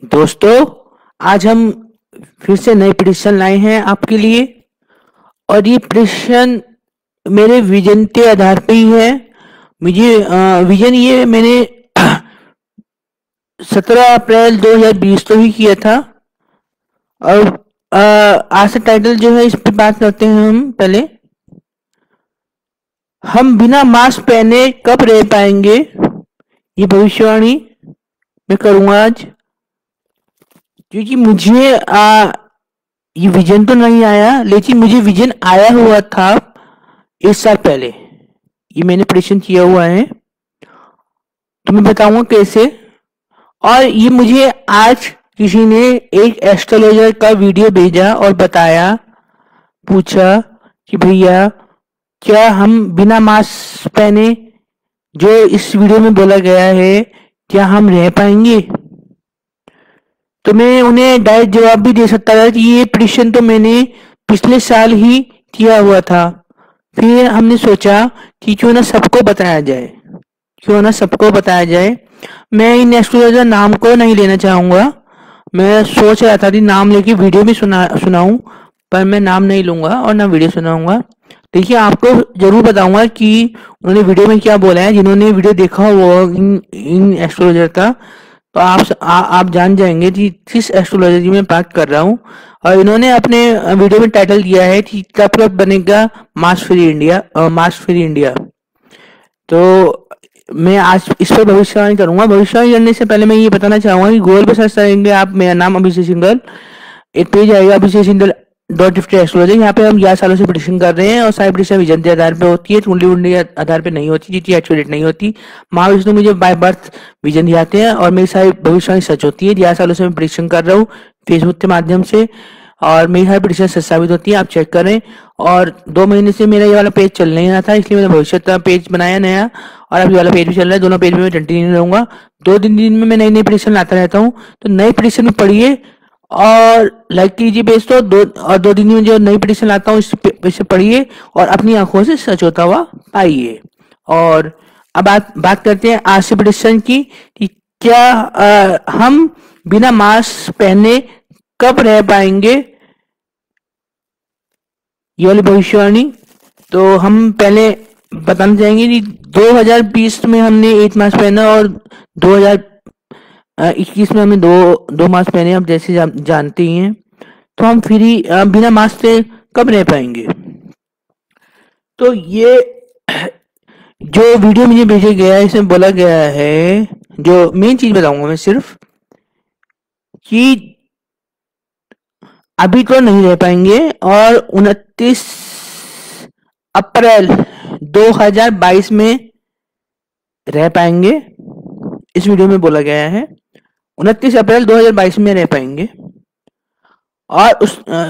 दोस्तों, आज हम फिर से नए प्रेडिक्शन लाए हैं आपके लिए। और ये प्रेडिक्शन मेरे विजन के आधार पे ही है। मुझे विजन ये मैंने 17 अप्रैल 2020 को ही किया था। और आज से टाइटल जो है, इस पे बात करते हैं हम। पहले हम बिना मास्क पहने कब रह पाएंगे, ये भविष्यवाणी मैं करूंगा आज। क्योंकि मुझे ये विजन तो नहीं आया, लेकिन मुझे विजन आया हुआ था 1 साल पहले। ये मैंने प्रेडिक्शन किया हुआ है, तो मैं बताऊंगा कैसे। और ये मुझे आज किसी ने एक एस्ट्रोलॉजर का वीडियो भेजा और बताया, पूछा कि भैया क्या हम बिना मास्क पहने, जो इस वीडियो में बोला गया है, क्या हम रह पाएंगे। तो मैं उन्हें डायरेक्ट जवाब भी दे सकता था कि ये प्रेडिक्शन तो मैंने पिछले साल ही किया हुआ था। फिर हमने सोचा कि क्यों ना सबको बताया जाए, क्यों ना सबको बताया जाए। मैं इन एस्ट्रोलॉजर नाम को नहीं लेना चाहूंगा। मैं सोच रहा था कि नाम लेके वीडियो भी सुनाऊं, पर मैं नाम नहीं लूंगा और ना वीडियो सुनाऊंगा। देखिए, आपको जरूर बताऊंगा कि उन्होंने वीडियो में क्या बोला है। जिन्होंने वीडियो देखा वो इन एस्ट्रोलॉजर का, तो आप जान जाएंगे कि किस एस्ट्रोलॉजी की मैं बात कर रहा हूँ। और इन्होंने अपने वीडियो में टाइटल दिया है कि कब कब बनेगा mask free India, mask free India. तो मैं आज इस पर भविष्यवाणी करूंगा। भविष्यवाणी करने से पहले मैं ये बताना चाहूंगा कि गूगल पे सर्च करेंगे आप, मेरा नाम अभिषेक सिंघल, एक पेज आएगा अभिषेक सिंघल .एस्ट्रोलॉजी। यहाँ पे हम 11 सालों से प्रेडिक्शन कर रहे हैं और सारी प्रेडिक्शन विजन के आधार पे होती है, कुंडली वुंडली के आधार पे नहीं होती, जितनी एक्यूरेट नहीं होती। महाविष्णु मुझे बाय बर्थ विजन दिखाते हैं और मेरी सारी भविष्यवाणी सच होती है। 11 सालों से मैं प्रेडिक्शन कर रहा हूँ फेसबुक के माध्यम से, और मेरी हर प्रेडिक्शन सच साबित होती है। आप चेक करें। और 2 महीने से मेरा ये वाला पेज चल नहीं रहा था, इसलिए मैंने भविष्य का पेज बनाया नया, और अब ये वाला पेज भी चल रहा है। दोनों पेज में मैं कंटिन्यू रहूंगा। 2 दिन में मैं नई नई प्रेडिक्शन लाता रहता हूँ। तो नई प्रेडिक्शन में पढ़िए और लाइक कीजिए पेज। तो 2 दिन में जो नई प्रेडिक्शन लाता हूँ इसे पढ़िए और अपनी आंखों से सच होता हुआ पाइए। और अब बात करते हैं आज से प्रेडिक्शन की कि क्या हम बिना मास्क पहने कब रह पाएंगे, ये वाली भविष्यवाणी। तो हम पहले बताना चाहेंगे कि 2020 में हमने 1 मास्क पहना और 2021 में हमने दो मास्क पहने। आप जैसे जानते ही हैं। तो हम फ्री बिना मास्क से कब रह पाएंगे। तो ये जो वीडियो मुझे भेजा गया है, इसमें बोला गया है, जो मेन चीज बताऊंगा मैं सिर्फ, कि अभी तो नहीं रह पाएंगे और 29 अप्रैल 2022 में रह पाएंगे। इस वीडियो में बोला गया है 29 अप्रैल 2022 में रह पाएंगे। और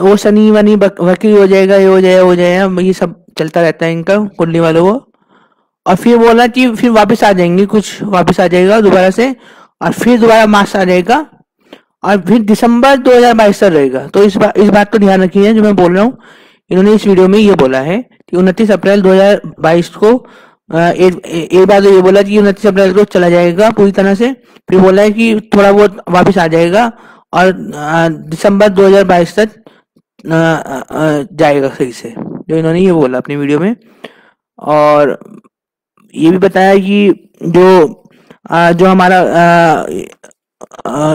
वो शनि वनी वकील हो जाएगा, ये हो जाएगा, हो जाएगा, ये सब चलता रहता है इनका, कुंडली वालों को। और फिर बोला कि फिर वापस आ जाएंगे, कुछ वापस आ जाएगा दोबारा से, और फिर दोबारा मार्च आ जाएगा, और फिर दिसंबर 2022 तक रहेगा। तो इस बात को ध्यान रखिए जो मैं बोल रहा हूँ। इन्होंने इस वीडियो में ये बोला है कि 29 अप्रैल 2022 को एक बार तो ये बोला कि 29 अप्रैल को चला जाएगा पूरी तरह से, फिर बोला है कि थोड़ा बहुत वापस आ जाएगा, और दिसंबर 2022 तक जाएगा सही से, जो इन्होंने ये बोला अपनी वीडियो में। और ये भी बताया कि जो हमारा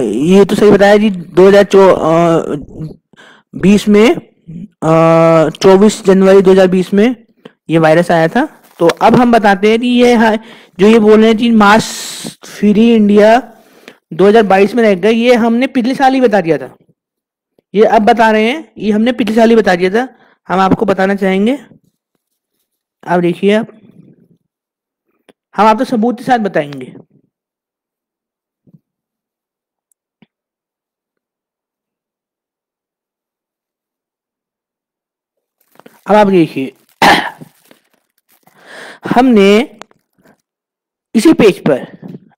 ये तो सही बताया कि 2020 में 24 जनवरी 2020 में ये वायरस आया था। तो अब हम बताते हैं कि जो ये बोल रहे हैं कि मास्क फ्री इंडिया 2022 में रहेगा, ये हमने पिछले साल ही बता दिया था। ये अब बता रहे हैं, ये हमने पिछले साल ही बता दिया था। हम आपको बताना चाहेंगे, आप देखिए। हम आपको सबूत के साथ बताएंगे। अब आप देखिए, हमने इसी पेज पर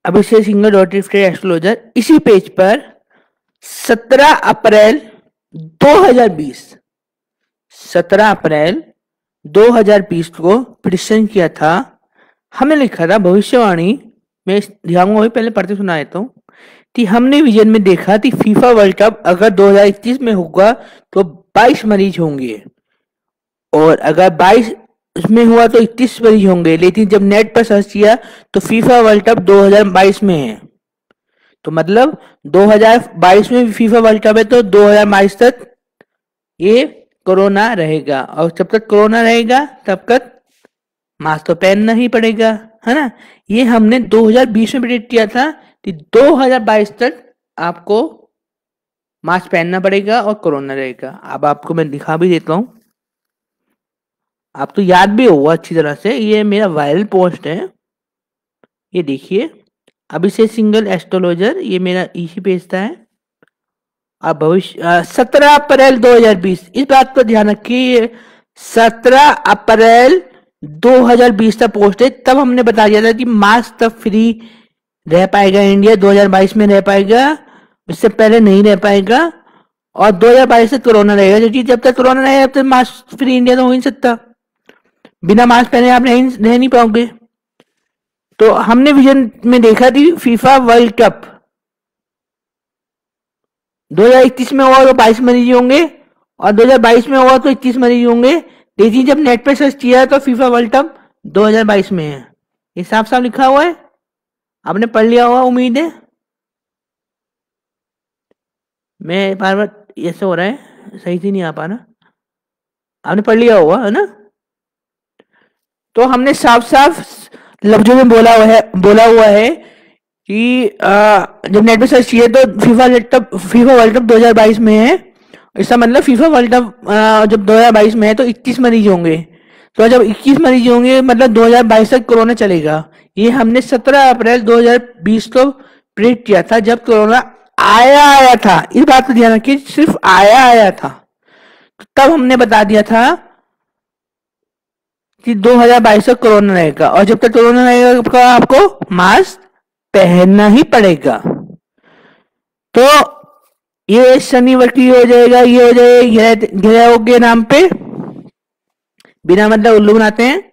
अभिषेक सिंघल एस्ट्रोलॉजर, इसी पेज पर 17 अप्रैल 2020 17 अप्रैल 2020 को प्रेडिक्शन किया था। हमने लिखा था भविष्यवाणी में, ध्यान में पहले पढ़ते सुना देता हूँ कि हमने विजन में देखा कि फीफा वर्ल्ड कप अगर 2021 में होगा तो 22 मरीज होंगे, और अगर 22 में हुआ तो 21 मरीज होंगे, लेकिन जब नेट पर सर्च किया तो फीफा वर्ल्ड कप 2022 में है। तो मतलब 2022 में फीफा वर्ल्ड कप है, तो 2022 तक ये कोरोना रहेगा, और जब तक कोरोना रहेगा तब तक मास्क तो पहनना ही पड़ेगा, है ना। ये हमने 2020 में प्रेडिक्ट किया था कि 2022 तक आपको मास्क पहनना पड़ेगा और कोरोना रहेगा। अब आपको मैं दिखा भी देता हूँ, आप तो याद भी होगा अच्छी तरह से। ये मेरा वायरल पोस्ट है, ये देखिए, अभिषेक सिंगल एस्ट्रोलॉजर, ये मेरा इसी पेज था है। अब भविष्य 17 अप्रैल 2020, इस बात पर ध्यान रखिए, 17 अप्रैल 2020 का पोस्ट है। तब हमने बता दिया था कि मास्क तब फ्री रह पाएगा इंडिया, 2022 में रह पाएगा, इससे पहले नहीं रह पाएगा, और 2022 से कोरोना रहेगा, क्योंकि जब तक कोरोना रहेगा तब तक मास्क फ्री इंडिया तो हो ही नहीं सकता। बिना मास्क पहने आप रह नहीं पाओगे। तो हमने विजन में देखा थी फीफा वर्ल्ड कप 2021 में हुआ तो 22 मरीज होंगे, और 2022 में हुआ तो 21 मरीज होंगे, लेकिन जब नेट पे सर्च किया तो फीफा वर्ल्ड कप 2022 में है। ये साफ साफ लिखा हुआ है, आपने पढ़ लिया होगा उम्मीद है। मैं बार बार ऐसे हो रहा है, सही से नहीं आ पा रहा, आपने पढ़ लिया होगा, है ना। तो हमने साफ साफ लफ्जों में बोला हुआ है कि जब नेट पे सर्च किए तो फीफा वर्ल्ड कप 2022 में है। इसका मतलब फीफा वर्ल्ड कप जब 2022 में है तो 21 मरीज होंगे, तो जब 21 मरीज होंगे मतलब 2022 तक कोरोना चलेगा। ये हमने 17 अप्रैल 2020 को प्रेडिक्ट किया था, जब कोरोना आया था। इस बात को ध्यान रखिए, सिर्फ आया था, तब हमने बता दिया था कि 2022 तक कोरोना रहेगा, और जब तक कोरोना रहेगा आपको मास्क पहनना ही पड़ेगा। तो ये शनिवार की हो जाएगा, ये हो जाएगा ग्रहों के नाम पे बिना मतलब उल्लू बनाते हैं,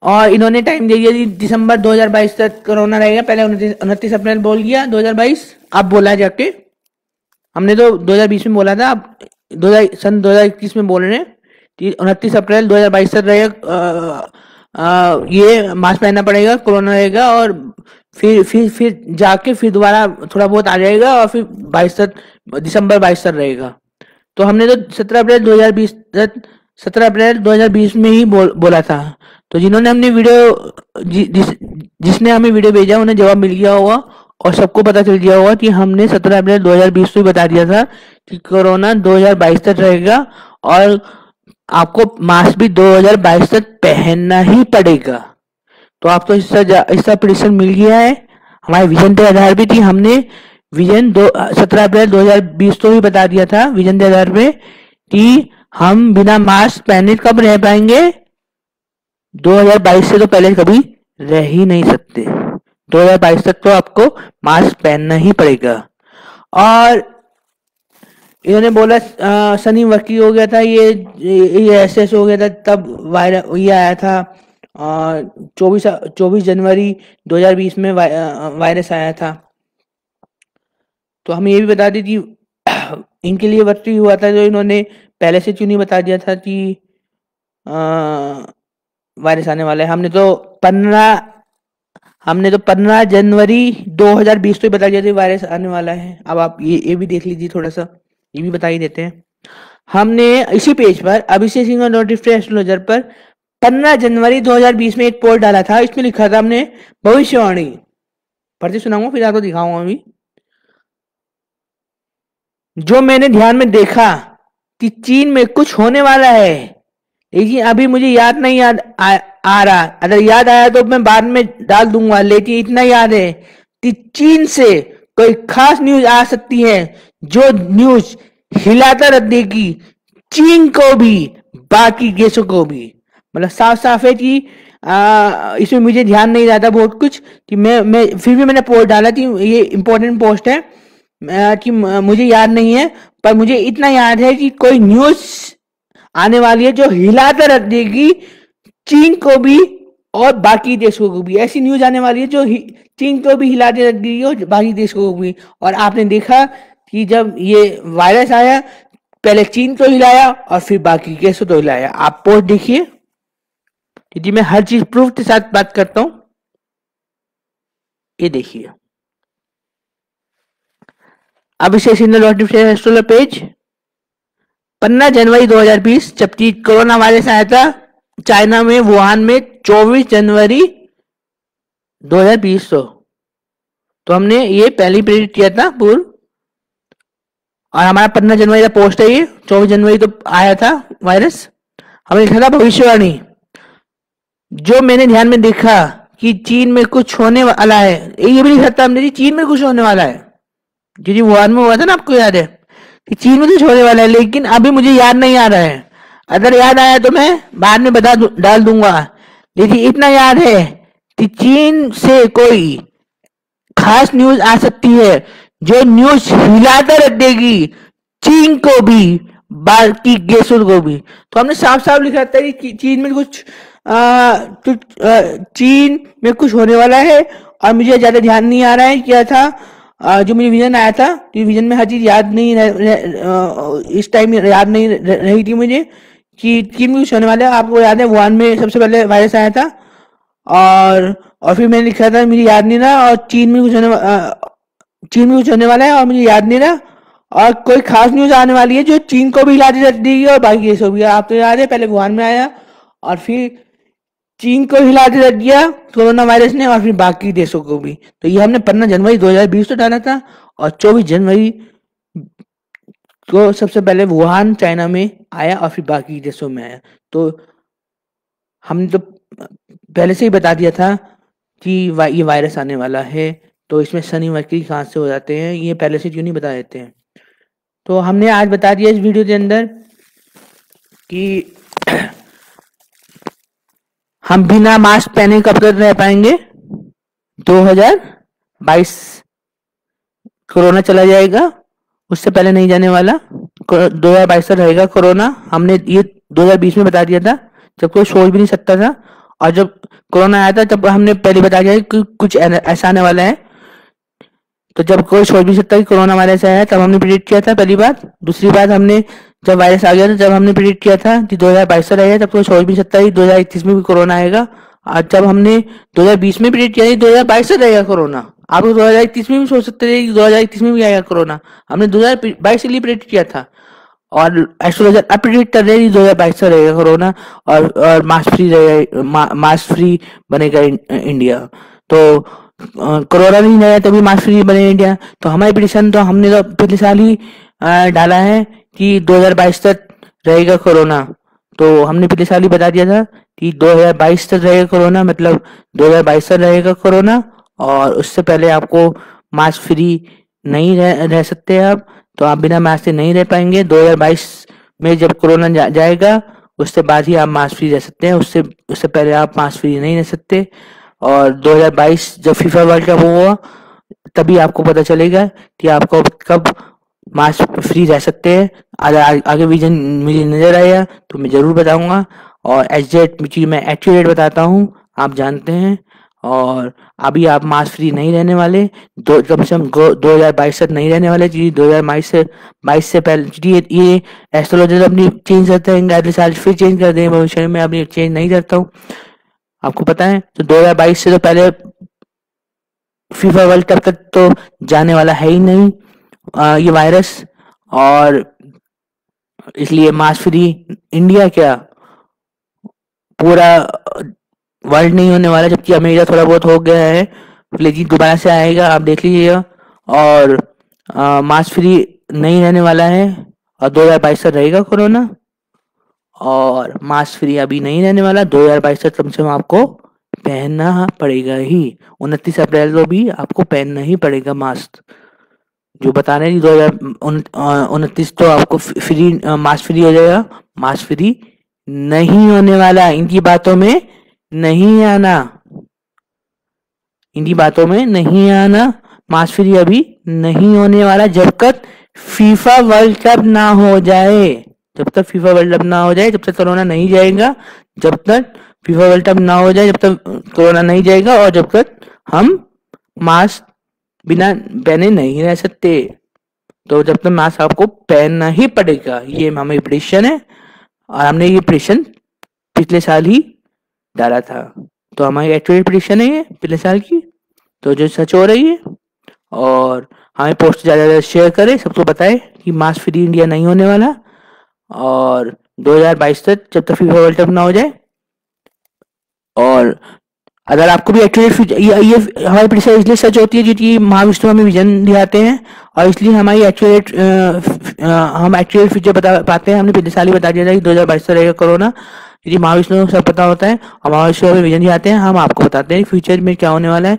और इन्होंने टाइम दे दिया दिसंबर 2022 तक कोरोना रहेगा। पहले 29 अप्रैल बोल दिया 2022, अब बोला जाके, हमने तो 2020 में बोला था, अब सन 2021 में बोल रहे हैं कि 29 अप्रैल 2022 तक रहेगा, ये मास्क पहनना पड़ेगा, कोरोना रहेगा, और फिर जाके फिर दोबारा थोड़ा बहुत आ जाएगा, और फिर 22 तक, दिसंबर 22 तक रहेगा। तो हमने तो 17 अप्रैल 2020 में ही बोला था। तो जिन्होंने हमने जिसने हमें वीडियो भेजा उन्हें जवाब मिल गया होगा, और सबको पता चल गया होगा कि हमने 17 अप्रैल 2020 को बता दिया था कि कोरोना 2022 तक रहेगा, और आपको मास्क भी 2022 तक पहनना ही पड़ेगा। तो आपको इसका प्रेडिक्शन मिल गया है, हमारे विजन के आधार पे थी। हमने विजन 17 अप्रैल 2020 को भी बता दिया था विजन के आधार पे कि हम बिना मास्क पहने कब रह पाएंगे, 2022 से तो पहले कभी रह ही नहीं सकते। 2022 तक तो आपको मास्क पहनना ही पड़ेगा। और इन्होंने बोला शनिवार की हो गया था, ये ऐसे हो गया था, तब वायरस ये आया था 24 जनवरी 2020 में वायरस आया था। तो हमें ये भी बता दी थी इनके लिए वर्ती हुआ था, जो इन्होंने पहले से क्यों नहीं बता दिया था कि वायरस आने वाला है। हमने तो 15 जनवरी 2020 को बता दिया था वायरस आने वाला है। अब आप ये भी देख लीजिए, थोड़ा सा ये भी बता ही देते हैं। हमने इसी पेज पर अभिषेक सिंह नोटिफाइड एस्ट्रोलॉजर पर 15 जनवरी 2020 में एक पोल डाला था, इसमें लिखा था हमने भविष्यवाणी, पढ़ते सुनाऊंगा फिर आपको दिखाऊंगा अभी। जो मैंने ध्यान में देखा कि चीन में कुछ होने वाला है, लेकिन अभी मुझे याद नहीं आ रहा, अगर याद आया तो मैं बाद में डाल दूंगा, लेकिन इतना याद है कि चीन से कोई खास न्यूज आ सकती है, जो न्यूज हिलाता रख देगी चीन को भी बाकी देशों को भी। मतलब साफ साफ है कि इसमें मुझे ध्यान नहीं रहा था बहुत कुछ, कि मैं फिर भी मैंने पोस्ट डाला थी, ये इंपॉर्टेंट पोस्ट है कि मुझे याद नहीं है, पर मुझे इतना याद है कि कोई न्यूज आने वाली है जो हिलाकर रख देगी चीन को भी और बाकी देशों को भी। ऐसी न्यूज आने वाली है जो चीन को भी हिला दे रही है और बाकी देशों को भी। और आपने देखा कि जब ये वायरस आया, पहले चीन को हिलाया और फिर बाकी देशों को हिलाया। आप पोस्ट देखिए, क्योंकि मैं हर चीज प्रूफ के साथ बात करता हूं। ये देखिए, अभिषेक सिंह नोटिफिकेशन पेज 15 जनवरी 2020, जबकि कोरोना वायरस आया था चाइना में वुहान में 24 जनवरी 2020 तो हमने ये पहले प्रेडिक्ट किया था पूर्व। और हमारा 15 जनवरी का पोस्ट है, ये 24 जनवरी तो आया था वायरस। हमने लिखा था भविष्यवाणी। जो मैंने ध्यान में देखा कि चीन में कुछ होने वाला है, ये भी लिखा था हमने कि चीन में कुछ होने वाला है, क्योंकि वुहान में हुआ था ना, आपको याद है कि चीन में कुछ होने वाला है। लेकिन अभी मुझे याद नहीं आ रहा है, अगर याद आया तो मैं बाद में डाल दूंगा। लेकिन इतना याद है कि चीन से कोई खास न्यूज आ सकती है जो न्यूज हिलाकर रख देगी चीन को भी बाकी देशों को भी। तो हमने साफ साफ लिखा था कि चीन में चीन में कुछ होने वाला है। और मुझे ज्यादा ध्यान नहीं आ रहा है क्या था, जो मुझे विजन आया था, तो विजन में हर चीज याद नहीं इस टाइम याद नहीं रही थी मुझे कि चीन में कुछ होने वाला है। आपको याद है वुहान में सबसे पहले वायरस आया था, और फिर मैंने लिखा था मुझे याद नहीं रहा, और चीन में कुछ होने वाला है और मुझे याद नहीं रहा। और कोई खास न्यूज आने वाली है जो चीन को भी हिला देगी और बाकी देशों भी। आप तो याद है पहले वुहान में आया और फिर चीन को हिला के रख दिया कोरोना वायरस ने, और फिर बाकी देशों को भी। तो ये हमने 15 जनवरी 2020 को डाला था, और 24 जनवरी को सबसे पहले वुहान चाइना में आया और फिर बाकी देशों में आया। तो हमने तो पहले से ही बता दिया था कि ये वायरस आने वाला है। तो इसमें शनि मरकरी कहाँ से हो जाते हैं, ये पहले से क्यों नहीं बता देते हैं। तो हमने आज बता दिया इस वीडियो के अंदर कि हम बिना मास्क पहने कब तक रह पाएंगे। 2022 कोरोना चला जाएगा, उससे पहले नहीं जाने वाला। 2022 तक रहेगा कोरोना। हमने ये 2020 में बता दिया था, जब कोई सोच भी नहीं सकता था। और जब कोरोना आया था तब हमने पहले बता दिया कि कुछ ऐसा आने वाला है। तो जब कोई सोच भी सकता कि कोरोना वायरस आया है, तब हमने प्रेडिक्ट किया था, पहली बात। दूसरी बात, हमने जब वायरस आ गया था जब हमने प्रेडिक्ट किया था कि 2022 से रहेगा, तब कोई सोच भी सकता है 2021 में भी कोरोना आएगा। और जब हमने 2020 में प्रेडिक्ट किया 2022 से रहेगा कोरोना, आप 2021 में भी सोच सकते थे कि 2021 में भी आएगा कोरोना। हमने 2022 के लिए प्रेडिक्ट किया था, और एस्ट्रोलॉजर अब प्रेडिक्ट कर रहे हैं 2022 से रहेगा कोरोना, और मास्क फ्री बनेगा इंडिया। तो कोरोना नहीं आया तभी मास्क फ्री बने इंडिया। तो हमारी प्रेडिक्शन तो हमने तो पिछले साल ही डाला है कि 2022 तक रहेगा कोरोना। तो हमने पिछले साल ही बता दिया था कि 2022 तक रहेगा कोरोना, मतलब 2022 तक रहेगा कोरोना। और उससे पहले आपको मास्क फ्री नहीं रह सकते आप। तो आप बिना मास्क से नहीं रह पाएंगे। 2022 में जब कोरोना जाएगा उससे बाद ही आप मास्क फ्री रह सकते हैं, उससे पहले आप मास्क फ्री नहीं रह सकते। और 2022 जब फीफा वर्ल्ड कप हुआ तभी आपको पता चलेगा कि आपको कब मास्क फ्री रह सकते हैं। आगे विजन मुझे नजर आया तो मैं जरूर बताऊंगा, और एग्जैक्ट चीज मैं एक्यूरेट बताता हूँ, आप जानते हैं। और अभी आप मास्क फ्री नहीं रहने वाले, कम से कम 2022 तक नहीं रहने वाले। 2022 से पहले ये एस्ट्रोलॉजर अपनी चेंज करते हैं, अगले साल फिर चेंज कर देंगे, भविष्य में अपनी चेंज नहीं करता हूँ, आपको पता है। तो 2022 से तो पहले फीफा वर्ल्ड कप तक तो जाने वाला है ही नहीं ये वायरस। और इसलिए मास्क फ्री इंडिया क्या पूरा वर्ल्ड नहीं होने वाला, जबकि अमेरिका थोड़ा बहुत हो गया है, लेकिन दोबारा से आएगा, आप देख लीजिएगा। और मास्क फ्री नहीं रहने वाला है, और 2022 तक रहेगा कोरोना। और मास्क फ्री अभी नहीं रहने वाला, 2022 तक कम से कम आपको पहनना पड़ेगा ही। 29 अप्रैल को भी आपको पहनना ही पड़ेगा मास्क। जो बता रहे हैं 2029 तो आपको फ्री मास्क फ्री हो जाएगा। मास्क फ्री नहीं होने वाला, इनकी बातों में नहीं आना, इनकी बातों में नहीं आना। मास्क फ्री अभी नहीं होने वाला जब तक फीफा वर्ल्ड कप ना हो जाए। जब तक फीफा वर्ल्ड कप ना हो जाए, जब तक कोरोना नहीं जाएगा, जब तक फीफा वर्ल्ड कप ना हो जाए, जब तक कोरोना नहीं जाएगा, और जब तक हम मास्क बिना पहने नहीं रह सकते। तो जब तक मास्क आपको पहनना ही पड़ेगा, ये हमारी प्रेडिक्शन है, और हमने ये प्रेडिक्शन पिछले साल ही डाला था। तो हमारी एक्चुअल प्रेडिक्शन है ये पिछले साल की, तो जो सच हो रही है। और हमें पोस्ट ज़्यादा से ज़्यादा शेयर करें, सबको बताएं कि मास्क फ्री इंडिया नहीं होने वाला, और 2022 तक जब तक फीफा वर्ल्ड कप ना हो जाए। और अगर आपको भी एक्यूरेट, ये हमारी प्रेडिक्शन इसलिए सच होती है क्योंकि महाविष्णु हमें विजन दिखाते हैं, और इसलिए हमारी एक्यूरेट हम एक्यूरेट फ्यूचर बता पाते हैं। हमने पिछले साल ही बता दिया था कि 2022 तक रहेगा कोरोना, क्योंकि महाविष्णु को सब पता होता है, और महाविष्णु हमें विजन दिखाते हैं, हम आपको बताते हैं फ्यूचर में क्या होने वाला है।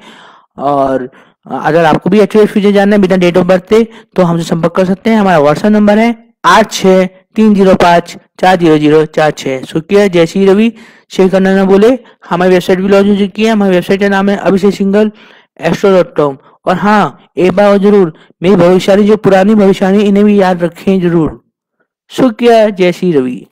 और अगर आपको भी एक्यूरेट फ्यूचर जानना है बिना डेट ऑफ बर्थ से, तो हमसे संपर्क कर सकते हैं। हमारा व्हाट्सएप नंबर है 8630540046। शुक्रिया। जय श्री रवि। शेयर करना ना बोले। हमारी वेबसाइट भी लॉन्च हो चुकी है। हमारी वेबसाइट का नाम है abhishek-singhal.astro.com। और हाँ, एक बार और जरूर, मेरी भविष्यवाणी, जो पुरानी भविष्यवाणी, इन्हें भी याद रखें जरूर। शुक्रिया। जय श्री रवि।